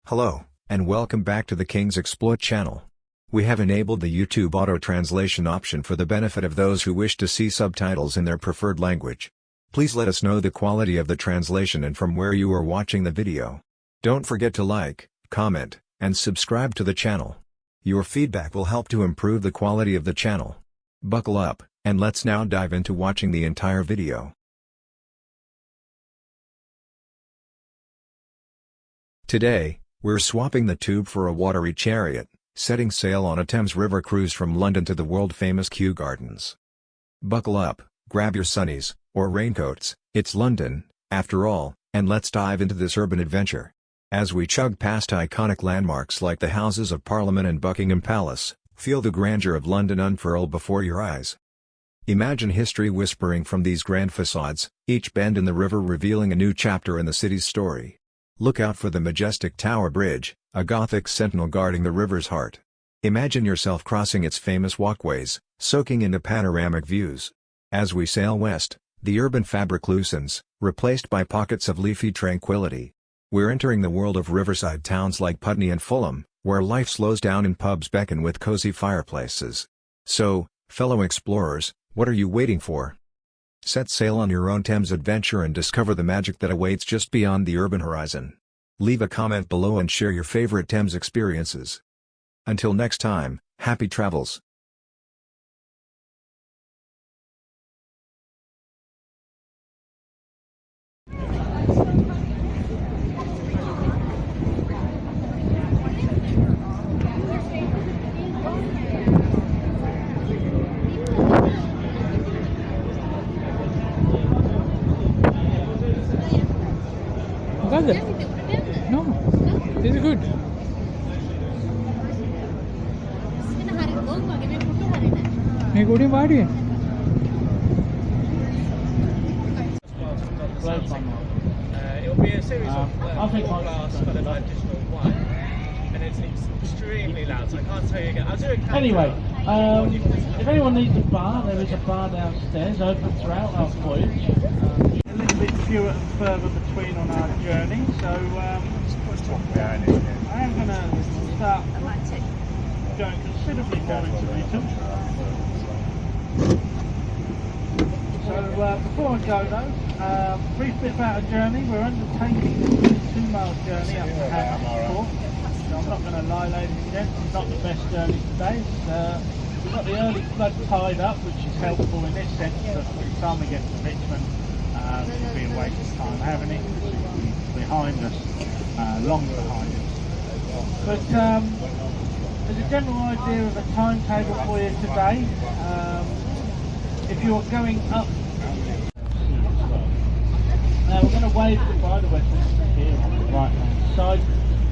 Hello, and welcome back to the King's Exploit channel. We have enabled the YouTube auto translation option for the benefit of those who wish to see subtitles in their preferred language. Please let us know the quality of the translation and from where you are watching the video. Don't forget to like, comment, and subscribe to the channel. Your feedback will help to improve the quality of the channel. Buckle up, and let's now dive into watching the entire video. Today, we're swapping the tube for a watery chariot, setting sail on a Thames River cruise from London to the world-famous Kew Gardens. Buckle up, grab your sunnies, or raincoats, it's London, after all, and let's dive into this urban adventure. As we chug past iconic landmarks like the Houses of Parliament and Buckingham Palace, feel the grandeur of London unfurl before your eyes. Imagine history whispering from these grand facades, each bend in the river revealing a new chapter in the city's story. Look out for the majestic Tower Bridge, a Gothic sentinel guarding the river's heart. Imagine yourself crossing its famous walkways, soaking into panoramic views. As we sail west, the urban fabric loosens, replaced by pockets of leafy tranquility. We're entering the world of riverside towns like Putney and Fulham, where life slows down and pubs beckon with cozy fireplaces. So, fellow explorers, what are you waiting for? Set sail on your own Thames adventure and discover the magic that awaits just beyond the urban horizon. Leave a comment below and share your favorite Thames experiences. Until next time, happy travels! No, this is good. May go to party. It'll be a series of glass followed by additional wine, and it's extremely loud, so I can't tell you again. I'll do a Anyway, if anyone needs a bar, there is a bar downstairs, open throughout our voyage. A little bit fewer and further between on our journey, so I am going to start going considerably more into Newton. So before I go though, brief bit about our journey. We're undertaking a 2-mile journey up to Hampton Court. So I'm not going to lie, ladies and gents, it's not the best journey today. We've got the early flood tide up, which is helpful in this sense that by the time we get to Richmond, it would be a waste of time having it, because it's behind us, long behind us. But there's a general idea of a timetable for you today. If you're going up, now we're going to wave goodbye to Westminster here on the right hand side,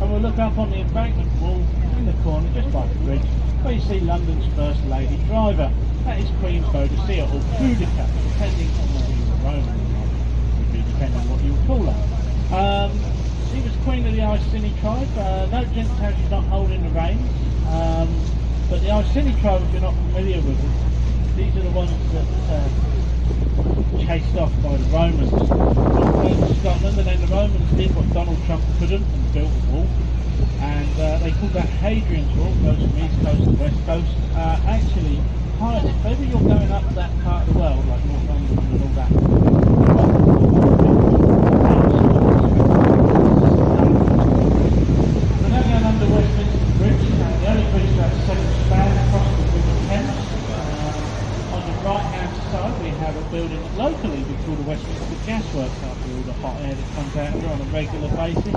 and we'll look up on the embankment wall in the corner just by the bridge where you see London's First Lady Driver. That is Queen Boadicea, or Boudica, depending on whether you're Roman or not, would be depending on what you would call her. She was Queen of the Iceni tribe. No gents how she's not holding the reins, but the Iceni tribe, if you're not familiar with them, these are the ones that chased off by the Romans in Scotland, and then the Romans did what Donald Trump couldn't and built a wall, and they called that Hadrian's Wall. Goes from east coast to west coast. Actually, if ever you're going up that part of the world, like Northumberland and all that, we're now going under Westminster Bridge. The only bridge that's 7 span across the River Thames. On the right hand side we have a building that locally we call the Westminster Gasworks, after all the hot air that comes out here on a regular basis.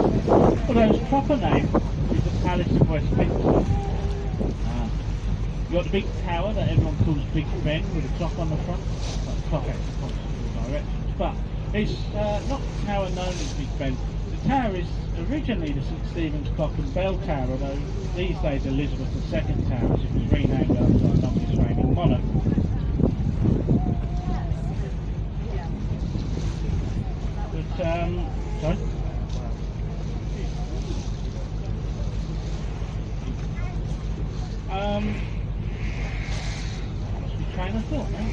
Although its proper name is the Palace of Westminster. You've got the big tower that everyone calls Big Ben with a clock on the front. Well, the clock actually points in all directions, but it's not the tower known as Big Ben. The tower is originally the St Stephen's Clock and Bell Tower, although these days Elizabeth II Tower, as it was renamed after our longest reigning monarch. Sorry? Must be train of thought, no?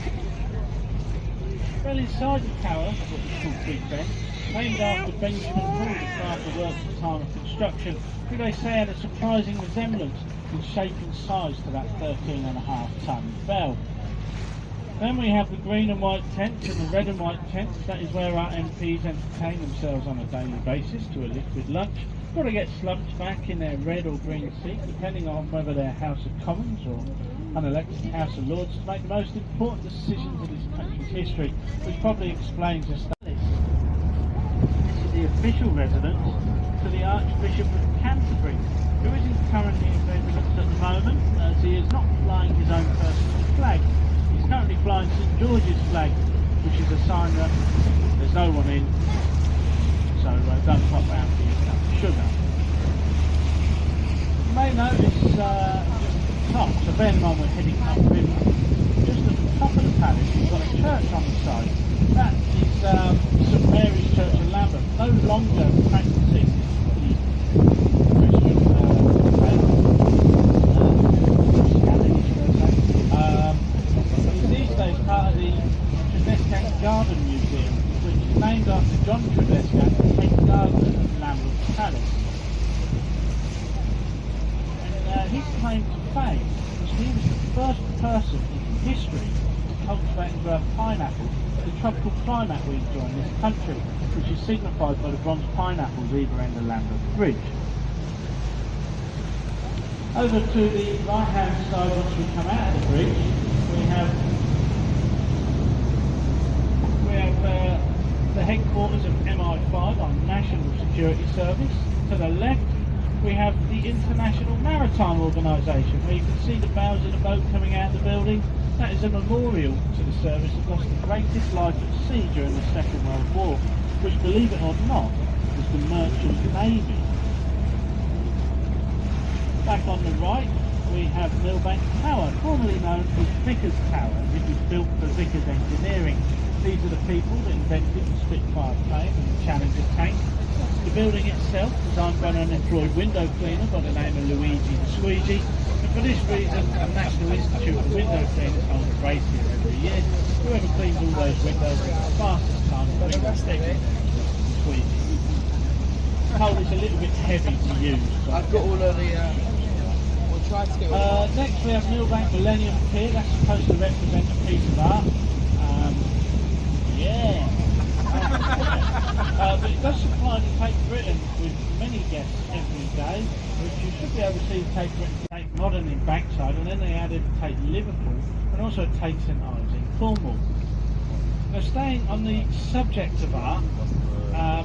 Well, inside the tower, what we call Big Ben, named after Benjamin Hall, the crafter works at the time of construction, who they say had a surprising resemblance in shape and size to that 13.5-ton bell. Then we have the green and white tents and the red and white tents. That is where our MPs entertain themselves on a daily basis to a liquid lunch. Got to get slumped back in their red or green seat, depending on whether they're House of Commons or unelected House of Lords, to make the most important decisions of this country's history, which probably explains the status. This is the official residence to the Archbishop of Canterbury, who isn't currently in residence at the moment, as he is not flying his own personal flag. He's currently flying St George's flag, which is a sign that there's no one in, so don't pop round for your cup of sugar. You may notice just at the top, so bear in mind we're heading upriver, just at the top of the palace you've got a church on the side. That is St Mary's Church of Lambeth, no longer practising the Christian faith. These days part of the Kew Gardens Museum, which is named after John Trevethan, the Kew Gardens of Lambeth Palace. And his claim to fame was he was the first person in history to cultivate and grow a pineapple, the tropical climate we enjoy in this country, which is signified by the bronze pineapples either end of Lambeth Bridge. Over to the right hand side, once we come out of the bridge, we have the headquarters of MI5, our National Security Service. To the left we have the International Maritime Organisation, where you can see the bows of the boat coming out of the building. That is a memorial to the service that lost the greatest life at sea during the Second World War, which, believe it or not, was the Merchant Navy. Back on the right we have Millbank Tower, formerly known as Vickers Tower. It was built for Vickers Engineering. These are the people that invented the Spitfire plane and the Challenger tank. The building itself, designed by an unemployed window cleaner by the name of Luigi the Squeegee, and for this reason the National Institute of Window Cleaners holds a race here every year. Whoever cleans all those windows at the fastest time of window cleaning, the Squeegee. The hole is a little bit heavy to use. I've got all of the... next we have Millbank Millennium Pier. That's supposed to represent a piece of art. But it does supply to Take Britain with many guests every day, which you should be able to see Take Britain, Take Modern in Bankside, and then they added Take Liverpool and also Take St Ives in Cornwall. Now, staying on the subject of art,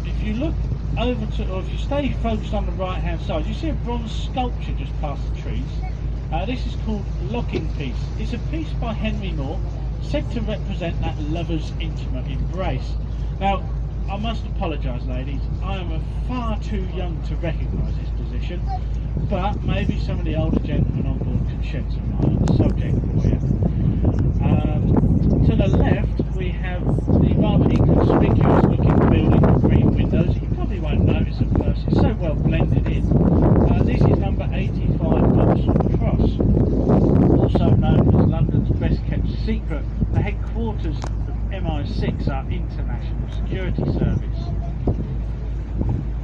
if you look over to, or if you stay focused on the right hand side, you see a bronze sculpture just past the trees. This is called Locking Piece. It's a piece by Henry Moore, said to represent that lover's intimate embrace. Now, I must apologise, ladies, I am far too young to recognise this position, but maybe some of the older gentlemen on board can shed some light on the subject for you. To the left we have the rather inconspicuous looking building with green windows. You probably won't notice at first, it's so well blended in. This is number 85 Oxford Cross, also known as London's best kept secret, the headquarters of MI6, our International Security Service.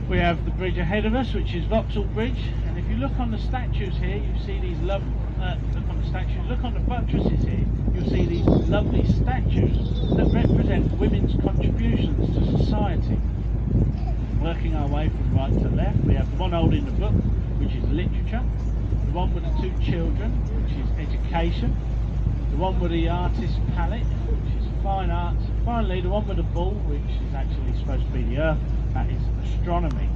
We have the bridge ahead of us, which is Vauxhall Bridge, and if you look on the statues here, you see these lovely, look on the buttresses here, you'll see these lovely statues that represent women's contributions to society. Working our way from right to left, we have the one holding the book, which is literature, the one with the two children, which is education, the one with the artist's palette, which is fine arts, and finally the one with the ball, which is actually supposed to be the earth, that is astronomy.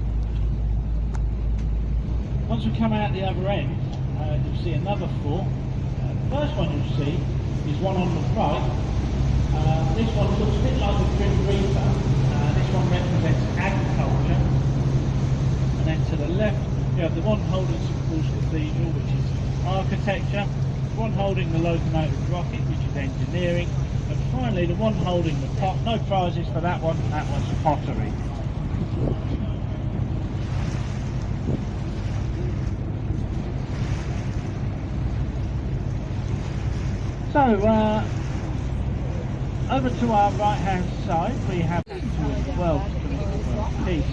Once we come out the other end, you'll see another four. The first one you'll see is one on the right. This one looks a bit like a Grim Reaper. This one represents agriculture. And then to the left you have the one holding St Paul's Cathedral, which is architecture, the one holding the locomotive rocket, which is engineering, and finally the one holding the pot. No prizes for that one's pottery. So, over to our right hand side we have the world's Peace.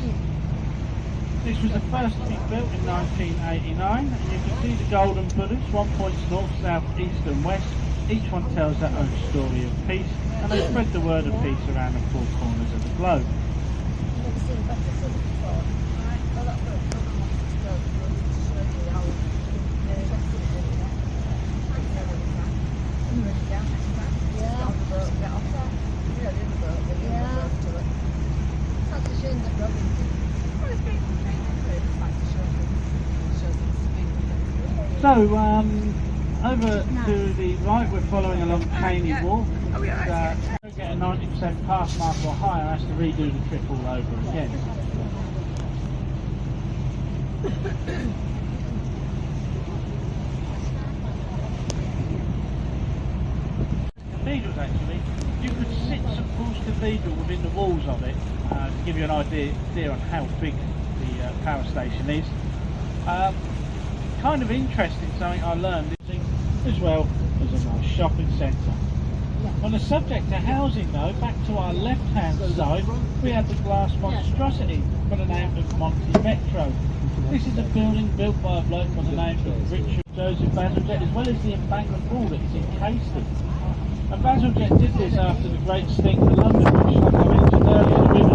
This was the first to be built in 1989, and you can see the golden Buddhas, 1 point north, south, east and west. Each one tells their own story of peace, and they spread the word of peace around the four corners of the globe. So, over to the right, we're following along Caney Walk. To get a 90% pass mark or higher, has to redo the trip all over again. Cathedrals, actually, you could sit St Paul's Cathedral within the walls of it to give you an idea on how big the power station is. Kind of interesting, something I learned, as well as a nice shopping centre. On the subject of housing though, back to our left hand side, we have the glass monstrosity by the name of Monte Metro. This is a building built by a bloke by the name of Richard Joseph Bazalgette, as well as the embankment wall that it's encased in. And Bazalgette did this after the great stink of London, which, like I mentioned earlier, the